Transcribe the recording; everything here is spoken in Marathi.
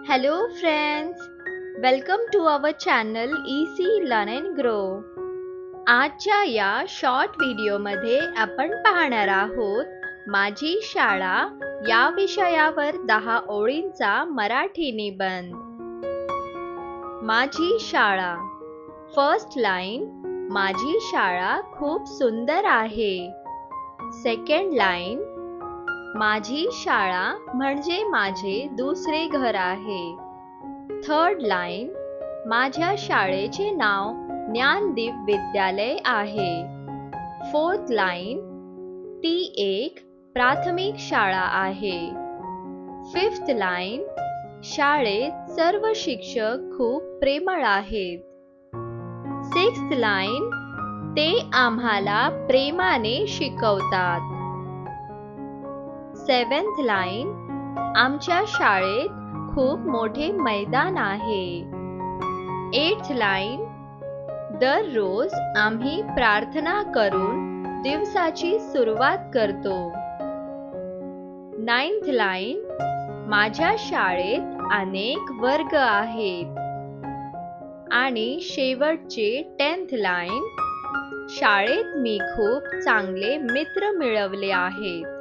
Hello friends, welcome to our channel Easy Learn and Grow. आजच्या या शॉर्ट व्हिडिओमध्ये आपण पाहणार आहोत माझी शाळा या विषयावर 10 ओळींचा मराठी निबंध. माझी शाळा. फर्स्ट लाईन, माझी शाळा खूप सुंदर आहे. सेकंड लाईन, माझी शाळा म्हणजे माझे दुसरे घर आहे. थर्ड लाईन, माझ्या शाळेचे नाव ज्ञानदीप विद्यालय आहे. फोर्थ लाईन, ती एक प्राथमिक शाळा आहे. फिफ्थ लाईन, शाळेत सर्व शिक्षक खूप प्रेमळ आहेत. सिक्स्थ लाईन, ते आम्हाला प्रेमाने शिकवतात. सेवन्थ लाईन, आमच्या शाळेत खूप मोठे मैदान आहे. एट्थ लाईन, दररोज आम्ही प्रार्थना करून दिवसाची सुरुवात करतो. नाइन्थ लाईन, माझ्या शाळेत अनेक वर्ग आहेत. आणि शेवटचे 10th लाईन, शाळेत मी खूप चांगले मित्र मिळवले आहेत.